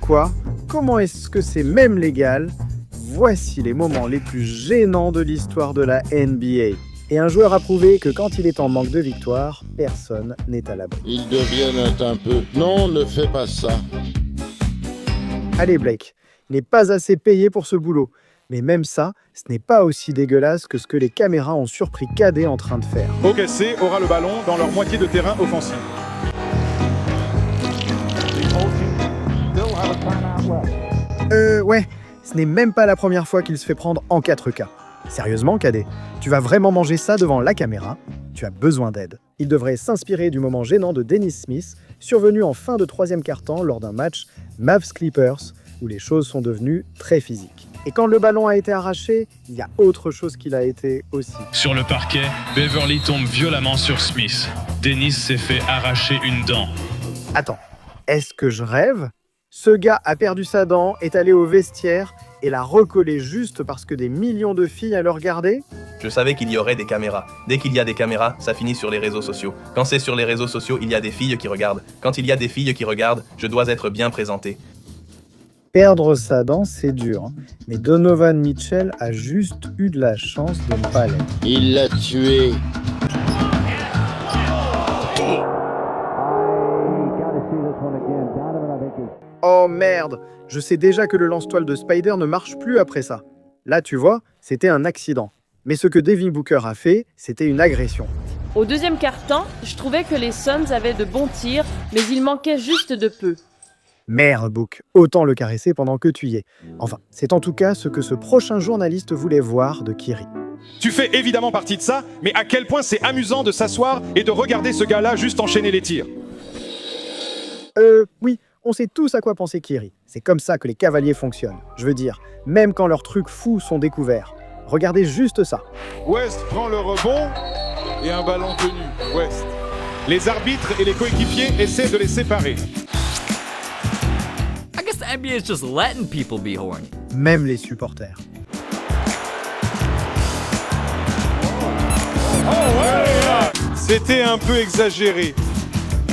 Quoi? Comment est-ce que c'est même légal? Voici les moments les plus gênants de l'histoire de la NBA. Et un joueur a prouvé que quand il est en manque de victoire, personne n'est à l'abri. Ils deviennent un peu... Non, ne fais pas ça. Allez Blake, il n'est pas assez payé pour ce boulot. Mais même ça, ce n'est pas aussi dégueulasse que ce que les caméras ont surpris KD en train de faire. OKC aura le ballon dans leur moitié de terrain offensif. Ouais, ce n'est même pas la première fois qu'il se fait prendre en 4K. Sérieusement, KD, tu vas vraiment manger ça devant la caméra? Tu as besoin d'aide. Il devrait s'inspirer du moment gênant de Dennis Smith, survenu en fin de troisième quart-temps lors d'un match Mavs-Clippers, où les choses sont devenues très physiques. Et quand le ballon a été arraché, il y a autre chose qu'il a été aussi. Sur le parquet, Beverly tombe violemment sur Smith. Dennis s'est fait arracher une dent. Attends, est-ce que je rêve? Ce gars a perdu sa dent, est allé au vestiaire et l'a recollé juste parce que des millions de filles le regardaient? Je savais qu'il y aurait des caméras. Dès qu'il y a des caméras, ça finit sur les réseaux sociaux. Quand c'est sur les réseaux sociaux, il y a des filles qui regardent. Quand il y a des filles qui regardent, je dois être bien présenté. Perdre sa dent, c'est dur. Mais Donovan Mitchell a juste eu de la chance de ne pas l'être. Il l'a tué. Oh merde! Je sais déjà que le lance-toile de Spider ne marche plus après ça. Là, tu vois, c'était un accident. Mais ce que Devin Booker a fait, c'était une agression. Au deuxième quart-temps, je trouvais que les Suns avaient de bons tirs, mais il manquait juste de peu. Merde, Book, autant le caresser pendant que tu y es. Enfin, c'est en tout cas ce que ce prochain journaliste voulait voir de Kyrie. Tu fais évidemment partie de ça, mais à quel point c'est amusant de s'asseoir et de regarder ce gars-là juste enchaîner les tirs. Oui, on sait tous à quoi penser Kyrie. C'est comme ça que les cavaliers fonctionnent. Je veux dire, même quand leurs trucs fous sont découverts. Regardez juste ça. West prend le rebond et un ballon tenu. West. Les arbitres et les coéquipiers essaient de les séparer. I guess the NBA is just letting people be horny. Même les supporters. C'était un peu exagéré.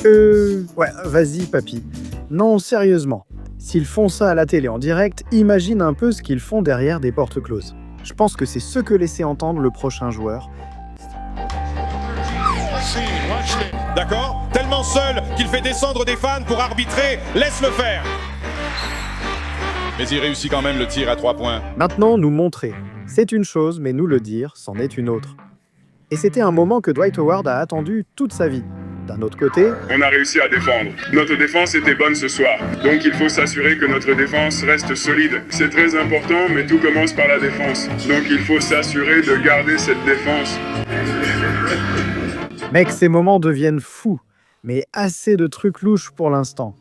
Ouais, vas-y, papy. Non, sérieusement. S'ils font ça à la télé en direct, imagine un peu ce qu'ils font derrière des portes closes. Je pense que c'est ce que laissait entendre le prochain joueur. D'accord? Tellement seul qu'il fait descendre des fans pour arbitrer. Laisse-le faire. Mais il réussit quand même le tir à 3 points. Maintenant, nous montrer. C'est une chose, mais nous le dire, c'en est une autre. Et c'était un moment que Dwight Howard a attendu toute sa vie. D'un autre côté, on a réussi à défendre. Notre défense était bonne ce soir. Donc il faut s'assurer que notre défense reste solide. C'est très important, mais tout commence par la défense. Donc il faut s'assurer de garder cette défense. Mec, ces moments deviennent fous. Mais assez de trucs louches pour l'instant.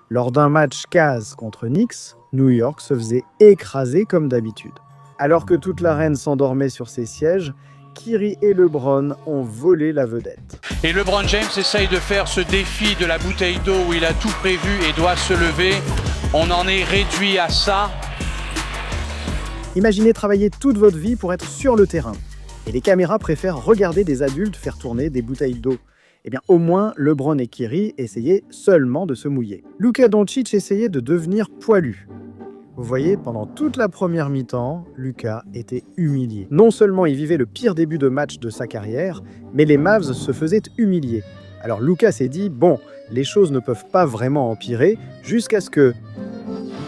Lors d'un match Cavs contre Knicks, New York se faisait écraser comme d'habitude. Alors que toute l'arène s'endormait sur ses sièges, Kyrie et LeBron ont volé la vedette. Et LeBron James essaye de faire ce défi de la bouteille d'eau où il a tout prévu et doit se lever. On en est réduit à ça. Imaginez travailler toute votre vie pour être sur le terrain. Et les caméras préfèrent regarder des adultes faire tourner des bouteilles d'eau. Eh bien, au moins, LeBron et Kyrie essayaient seulement de se mouiller. Luka Doncic essayait de devenir poilu. Vous voyez, pendant toute la première mi-temps, Luka était humilié. Non seulement il vivait le pire début de match de sa carrière, mais les Mavs se faisaient humilier. Alors Luka s'est dit, bon, les choses ne peuvent pas vraiment empirer, jusqu'à ce que...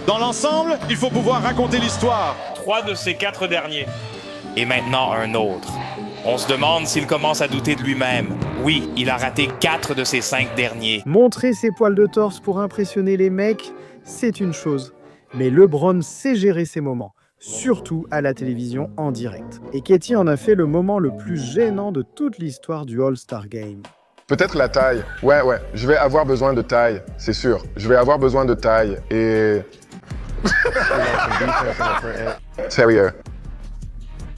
Dans l'ensemble, il faut pouvoir raconter l'histoire. 3 de ces 4 derniers. Et maintenant un autre. On se demande s'il commence à douter de lui-même. Oui, il a raté 4 de ces 5 derniers. Montrer ses poils de torse pour impressionner les mecs, c'est une chose. Mais LeBron sait gérer ses moments, surtout à la télévision en direct. Et Katie en a fait le moment le plus gênant de toute l'histoire du All-Star Game. Peut-être la taille. Ouais, je vais avoir besoin de taille, c'est sûr. Je vais avoir besoin de taille et... Sérieux.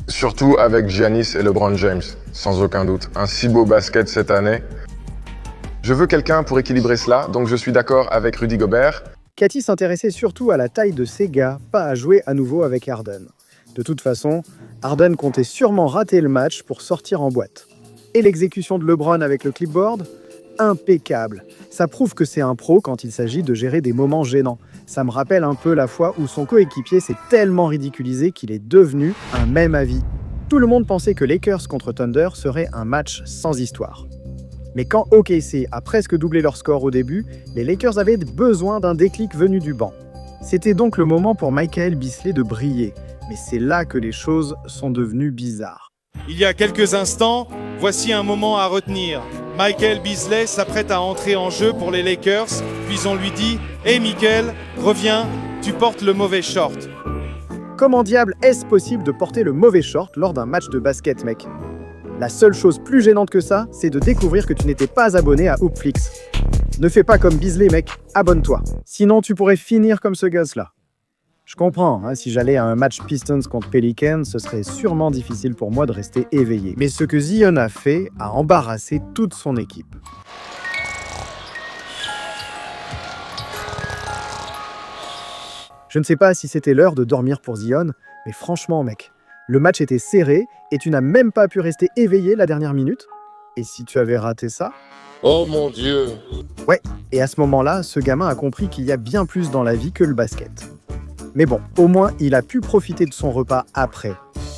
Surtout avec Giannis et LeBron James, sans aucun doute. Un si beau basket cette année. Je veux quelqu'un pour équilibrer cela, donc je suis d'accord avec Rudy Gobert. Katie s'intéressait surtout à la taille de ces gars, pas à jouer à nouveau avec Harden. De toute façon, Harden comptait sûrement rater le match pour sortir en boîte. Et l'exécution de LeBron avec le clipboard ? Impeccable. Ça prouve que c'est un pro quand il s'agit de gérer des moments gênants. Ça me rappelle un peu la fois où son coéquipier s'est tellement ridiculisé qu'il est devenu un même avis. Tout le monde pensait que Lakers contre Thunder serait un match sans histoire. Mais quand OKC a presque doublé leur score au début, les Lakers avaient besoin d'un déclic venu du banc. C'était donc le moment pour Michael Beasley de briller. Mais c'est là que les choses sont devenues bizarres. Il y a quelques instants, voici un moment à retenir. Michael Beasley s'apprête à entrer en jeu pour les Lakers, puis on lui dit « Hey Michael, reviens, tu portes le mauvais short ». Comment diable est-ce possible de porter le mauvais short lors d'un match de basket, mec? La seule chose plus gênante que ça, c'est de découvrir que tu n'étais pas abonné à Hoopflix. Ne fais pas comme Beasley, mec, abonne-toi. Sinon, tu pourrais finir comme ce gosse-là. Je comprends, hein, si j'allais à un match Pistons contre Pelicans, ce serait sûrement difficile pour moi de rester éveillé. Mais ce que Zion a fait a embarrassé toute son équipe. Je ne sais pas si c'était l'heure de dormir pour Zion, mais franchement, mec, le match était serré et tu n'as même pas pu rester éveillé la dernière minute. Et si tu avais raté ça? Oh mon Dieu! Ouais, et à ce moment-là, ce gamin a compris qu'il y a bien plus dans la vie que le basket. Mais bon, au moins, il a pu profiter de son repas après,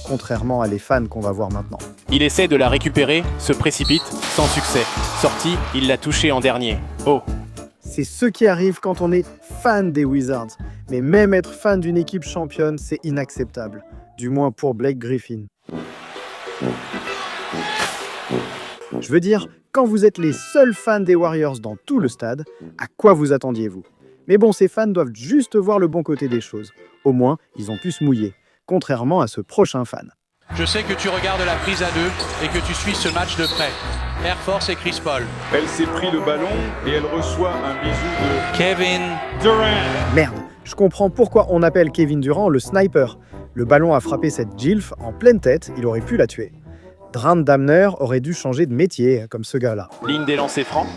contrairement à les fans qu'on va voir maintenant. Il essaie de la récupérer, se précipite, sans succès. Sorti, il l'a touché en dernier. Oh! C'est ce qui arrive quand on est fan des Wizards. Mais même être fan d'une équipe championne, c'est inacceptable. Du moins pour Blake Griffin. Je veux dire, quand vous êtes les seuls fans des Warriors dans tout le stade, à quoi vous attendiez-vous? Mais bon, ces fans doivent juste voir le bon côté des choses. Au moins, ils ont pu se mouiller, contrairement à ce prochain fan. Je sais que tu regardes la prise à deux et que tu suis ce match de près. Air Force et Chris Paul. Elle s'est pris le ballon et elle reçoit un bisou de Kevin Durant. Merde, je comprends pourquoi on appelle Kevin Durant le sniper. Le ballon a frappé cette gilf en pleine tête, il aurait pu la tuer. Dran Damner aurait dû changer de métier, comme ce gars-là. Ligne des lancers francs.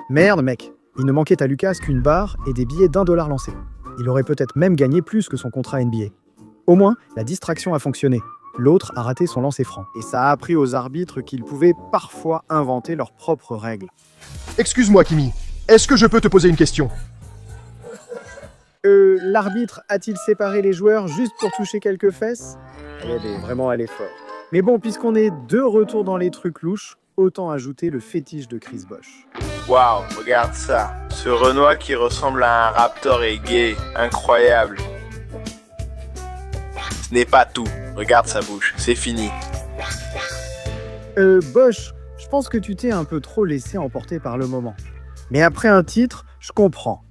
Merde, mec, il ne manquait à Lucas qu'une barre et des billets d'1$ lancés. Il aurait peut-être même gagné plus que son contrat NBA. Au moins, la distraction a fonctionné. L'autre a raté son lancer franc. Et ça a appris aux arbitres qu'ils pouvaient parfois inventer leurs propres règles. Excuse-moi, Kimi. Est-ce que je peux te poser une question? L'arbitre a-t-il séparé les joueurs juste pour toucher quelques fesses? Vraiment allé fort. Mais bon, puisqu'on est de retour dans les trucs louches, autant ajouter le fétiche de Chris Bosh. Waouh, regarde ça. Ce Renoir qui ressemble à un raptor est gay. Incroyable. Ce n'est pas tout. Regarde sa bouche. C'est fini. Bosh, je pense que tu t'es un peu trop laissé emporter par le moment. Mais après un titre, je comprends.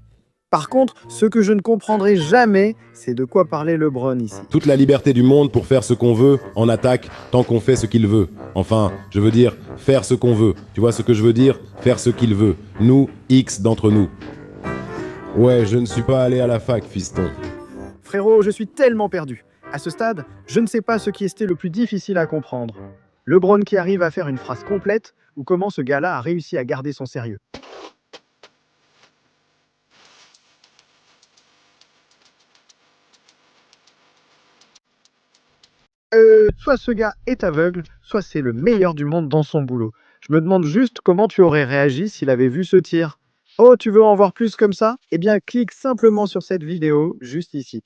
Par contre, ce que je ne comprendrai jamais, c'est de quoi parlait LeBron ici. Toute la liberté du monde pour faire ce qu'on veut en attaque, tant qu'on fait ce qu'il veut. Enfin, je veux dire, faire ce qu'on veut. Tu vois ce que je veux dire? Faire ce qu'il veut. Nous, X d'entre nous. Ouais, je ne suis pas allé à la fac, fiston. Frérot, je suis tellement perdu. À ce stade, je ne sais pas ce qui était le plus difficile à comprendre. LeBron qui arrive à faire une phrase complète, ou comment ce gars-là a réussi à garder son sérieux. Soit ce gars est aveugle, soit c'est le meilleur du monde dans son boulot. Je me demande juste comment tu aurais réagi s'il avait vu ce tir. Oh, tu veux en voir plus comme ça? Eh bien, clique simplement sur cette vidéo, juste ici.